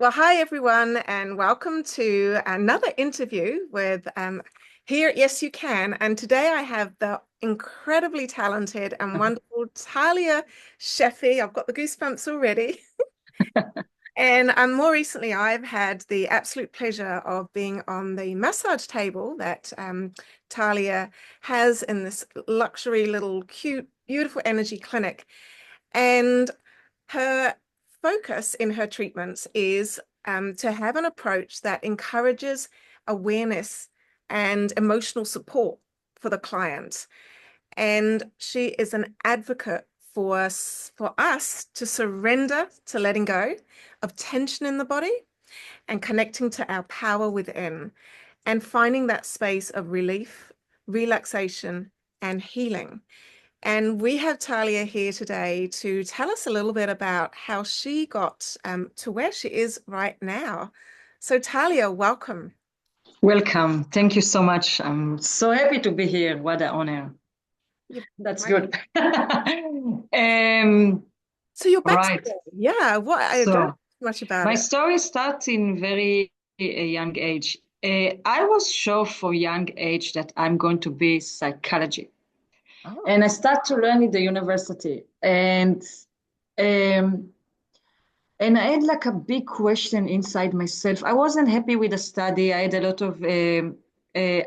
Well, hi everyone, and welcome to another interview with here at Yes You Can. And today I have the incredibly talented and wonderful Talia Shefi. I've got the goosebumps already. And more recently, I've had the absolute pleasure of being on the massage table that Talia has in this luxury little cute, beautiful energy clinic. And her focus in her treatments is to have an approach that encourages awareness and emotional support for the client. And she is an advocate for us to surrender to letting go of tension in the body and connecting to our power within and finding that space of relief, relaxation, and healing. And we have Talia here today to tell us a little bit about how she got to where she is right now. So, Talia, welcome. Welcome. Thank you so much. I'm so happy to be here. What an honor. You- That's my- good. um, So, your right. backstory, yeah, what I don't know So much about my it. story starts in very a young age. I was sure for young age that I'm going to be psychology, Oh, and I start to learn in the university. Um, and I had like a big question inside myself. I wasn't happy with the study. I had a lot of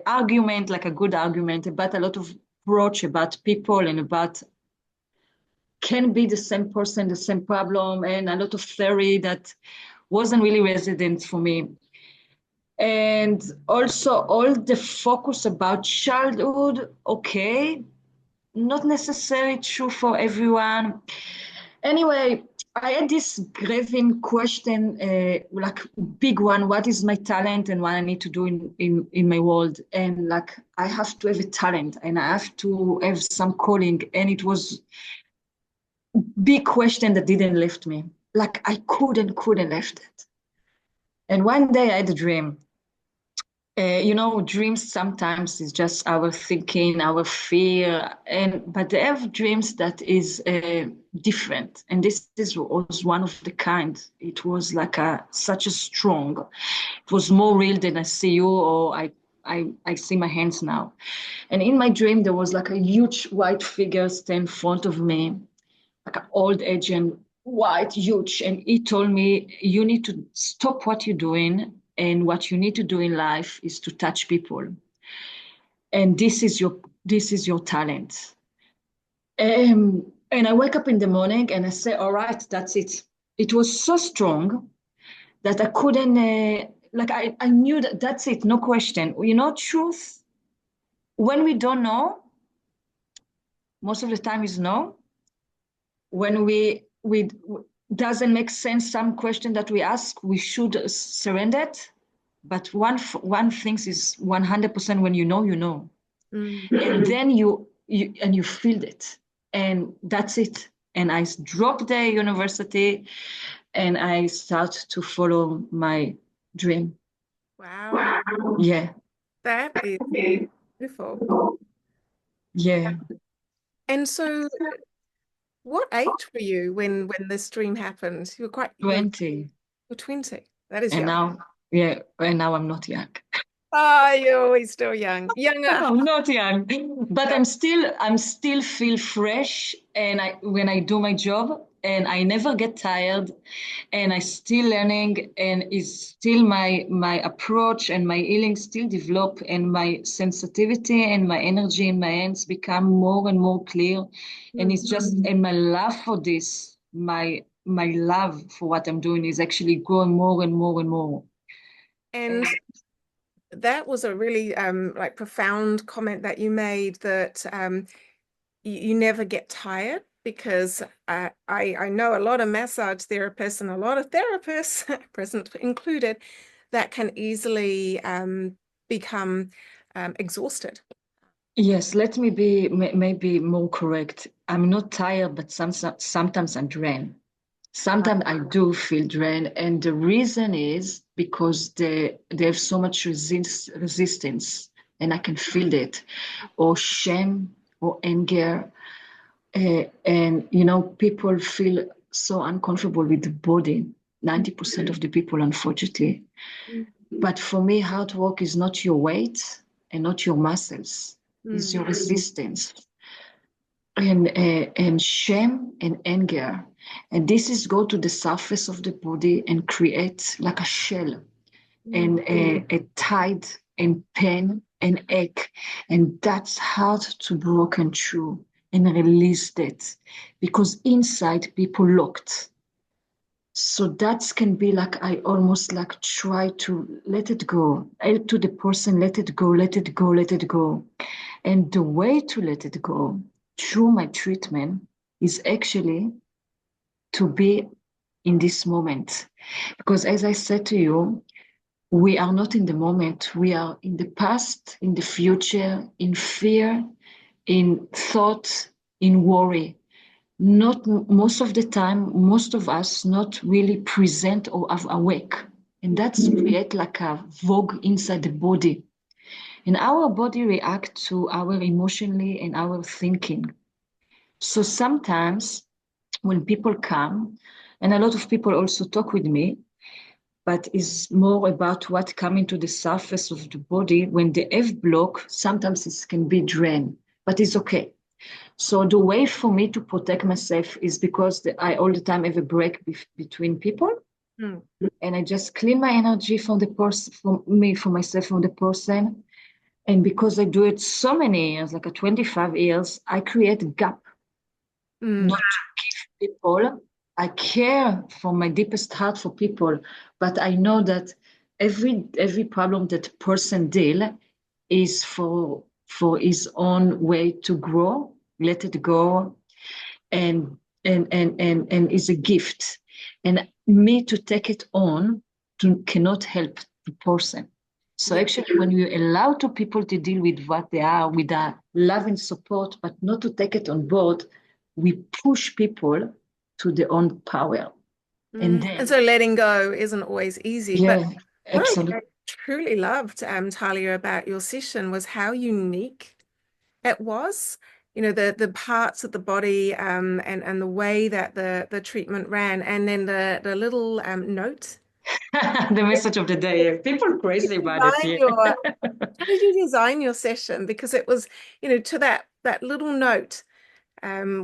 argument, like a good argument, about a lot of approach about people and about can be the same person, the same problem, and a lot of theory that wasn't really resident for me. And also all the focus about childhood, okay, not necessarily true for everyone. Anyway, I had this graving question, like big one. What is my talent and what I need to do in my world? And like I have to have a talent and I have to have some calling. And it was big question that didn't lift me. Like I couldn't lift it. And one day I had a dream. Dreams sometimes is just our thinking, our fear, but they have dreams that is different. And was one of the kind. It was like such a strong. It was more real than I see you or I see my hands now. And in my dream, there was like a huge white figure stand in front of me, like an old agent, white, huge. And he told me, you need to stop what you're doing. And what you need to do in life is to touch people. And this is your talent. And I wake up in the morning and I say, all right, that's it. It was so strong that I couldn't, I knew that that's it, no question. Truth, when we don't know, most of the time is no. When we doesn't make sense some question that we ask, we should surrender it. But one thing is 100% when you know, mm. and then you feel it, and that's it. And I dropped the university, and I start to follow my dream. Wow, Yeah, that is beautiful. yeah. And so, what age were you when this dream happened? You 20, were 20. That is and young. now, yeah, and now I'm not young. Ah, you're always still young. Younger. I'm not young, but I'm still feel fresh, and when I do my job, and I never get tired, and I still learning, and is still my approach and my healing still develop, and my sensitivity and my energy in my hands become more and more clear, and it's just and my love for this, my love for what I'm doing is actually growing more and more and more. And that was a really like profound comment that you made that you never get tired because I know a lot of massage therapists and a lot of therapists, present included, that can easily become exhausted. Yes, let me be maybe more correct. I'm not tired, but sometimes I'm drained. Sometimes I do feel drained, and the reason is because they have so much resistance, and I can feel it, or shame, or anger, and people feel so uncomfortable with the body. 90% of the people, unfortunately. But for me, hard work is not your weight and not your muscles. It's your resistance and shame and anger. And this is go to the surface of the body and create like a shell and a tide and pain and ache. And that's hard to broken through and release that because inside people locked. So that can be like I almost like try to let it go. To the person, let it go, let it go, let it go. And the way to let it go through my treatment is actually to be in this moment. Because as I said to you, we are not in the moment. We are in the past, in the future, in fear, in thought, in worry. Not most of the time, most of us not really present or are awake. And that's create like a vogue inside the body. And our body react to our emotionally and our thinking. So sometimes when people come, and a lot of people also talk with me, but it's more about what coming to the surface of the body. When the F block, sometimes it can be drained, but it's okay. So the way for me to protect myself is because I all the time have a break between people, and I just clean my energy from the person, from me, for myself, from the person. And because I do it so many years, like a 25 years, I create a gap, not to give people. I care from my deepest heart for people, but I know that every problem that person deal is for his own way to grow, let it go, and and is a gift. And me to take it on cannot help the person. So actually, when you allow to people to deal with what they are with a love and support, but not to take it on board, we push people to their own power. And And then, so letting go isn't always easy. But yeah, what I absolutely. truly loved, Talia, about your session was how unique it was. The parts of the body and the way that the treatment ran, and then the little note. The message of the day. People crazy about it Design here. your, how did you design your session? Because it was, to that little note,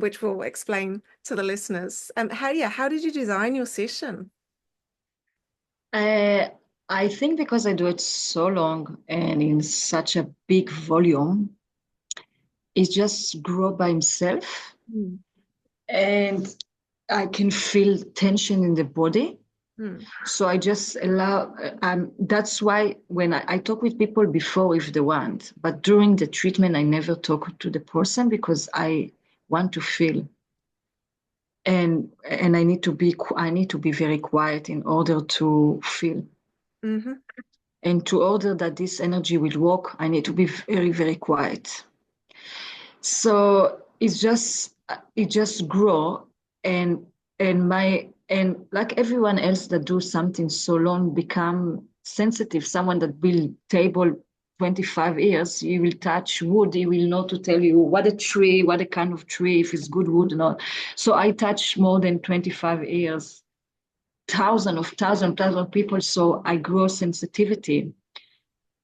which we'll explain to the listeners. How did you design your session? Uh, I think because I do it so long and in such a big volume, it just grow by himself. Mm. And I can feel tension in the body. Mm. So I just allow, that's why when I talk with people before if they want, but during the treatment, I never talk to the person because I want to feel. And I need to be very quiet in order to feel. Hmm. And to order that this energy will work, I need to be very, very quiet. So it just grow and and like everyone else that do something so long become sensitive. Someone that build table 25 years, he will touch wood, he will know to tell you what a tree, what a kind of tree, if it's good wood or not. So I touch more than 25 years, thousand of people. So I grow sensitivity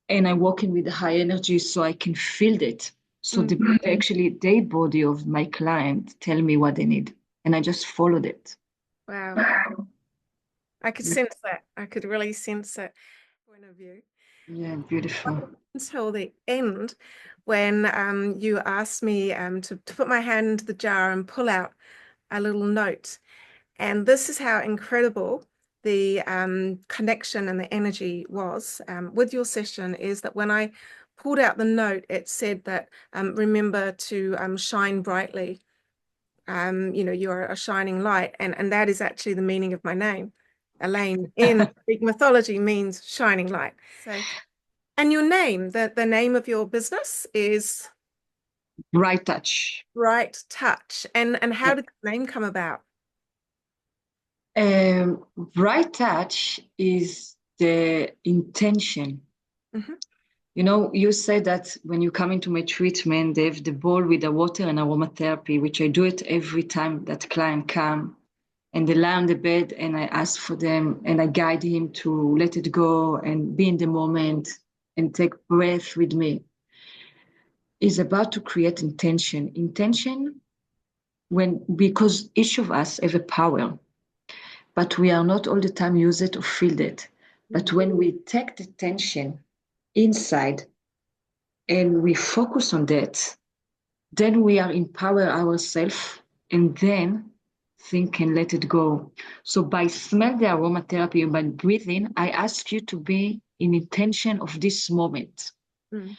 and I walk in with a high energy so I can feel it. So actually the body of my client tell me what they need and I just followed it. Wow. I could sense that. I could really sense that point of view. Yeah, beautiful. Until the end, when you asked me to put my hand into the jar and pull out a little note. And this is how incredible the connection and the energy was with your session is that when I pulled out the note, it said that remember to shine brightly. You're a shining light, and that is actually the meaning of my name. Elaine in Greek mythology means shining light. So, and your name, the name of your business is Bright touch. Bright Touch. And Yeah. how did the name come about? Bright touch is the intention. Hmm. You know, you said that when you come into my treatment, they have the bowl with the water and aromatherapy, which I do it every time that client come. and they lie on the bed, and I ask for them, and I guide him to let it go and be in the moment and take breath with me. Is about to create intention. Intention because each of us have a power, but we are not all the time use it or feel it. But when we take the tension inside and we focus on that, then we are empower ourselves, and then think and let it go. So by smell the aromatherapy and by breathing, I ask you to be in intention of this moment. Mm.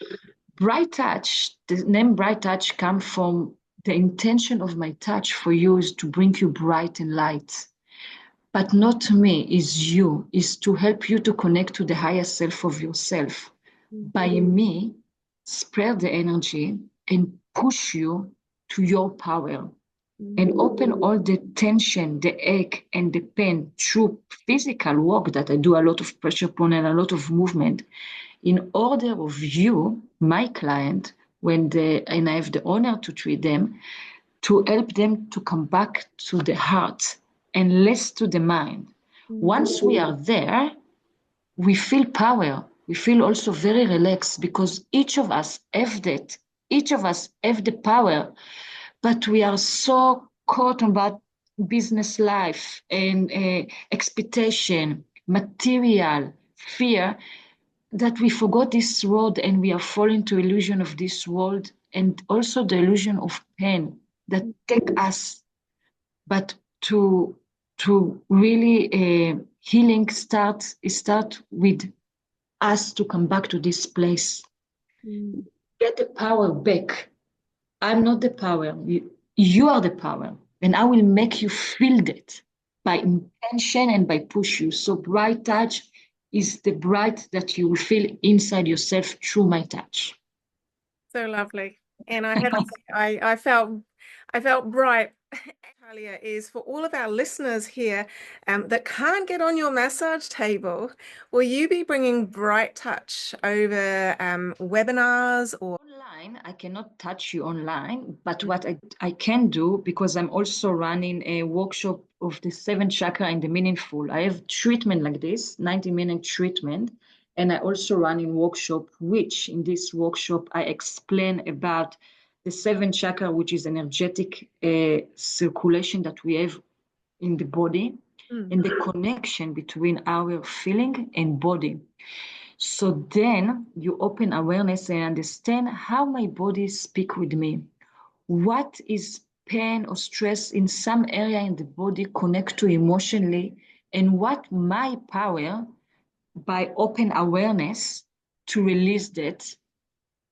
Bright touch, the name bright touch come from the intention of my touch for you is to bring you bright and light. But not to me, is you, is to help you to connect to the higher self of yourself. By me, spread the energy and push you to your power and open all the tension, the ache, and the pain through physical work that I do a lot of pressure point and a lot of movement in order of you, my client, and I have the honor to treat them, to help them to come back to the heart and less to the mind. Once we are there, we feel power. We feel also very relaxed because each of us have that. Each of us have the power, but we are so caught about business life and expectation, material, fear, that we forgot this world and we are falling to illusion of this world and also the illusion of pain that take us. But to really healing start with us to come back to this place, get the power back. I'm not the power. You are the power, and I will make you feel that by intention and by push you. So bright touch is the bright that you will feel inside yourself through my touch. So lovely. And I have to say, I felt bright. Talia, is for all of our listeners here that can't get on your massage table, will you be bringing Bright Touch over webinars or? Online, I cannot touch you online, but what I can do, because I'm also running a workshop of the seven chakra and the meaningful. I have treatment like this, 90-minute treatment, and I also run in workshop, which in this workshop I explain about the seven chakra, which is energetic circulation that we have in the body, and the connection between our feeling and body. So then you open awareness and understand how my body speak with me. What is pain or stress in some area in the body connect to emotionally, and what my power by open awareness to release that,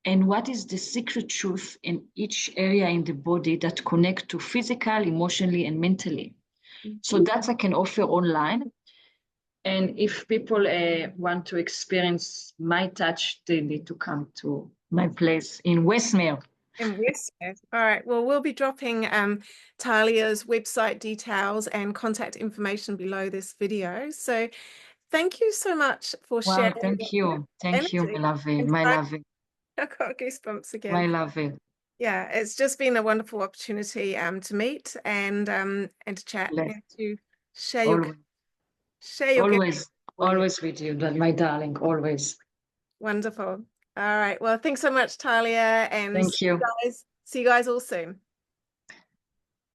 and what is the secret truth in each area in the body that connect to physical, emotionally, and mentally. So that I can offer online. And if people want to experience my touch, they need to come to my place in Westmere. In Westmead. All right. Well, we'll be dropping Talia's website details and contact information below this video. So thank you so much for Wow, sharing thank your you. Thank you, my energy. lovey, In my fact, lovey, I got goosebumps my again. lovey. Yeah, it's just been a wonderful opportunity to meet and to chat Bless. and to share your Always, share your gift always, audience. always with you, my darling, always. Wonderful. All right. Well, thanks so much, Talia, and Thank you. see you guys all soon.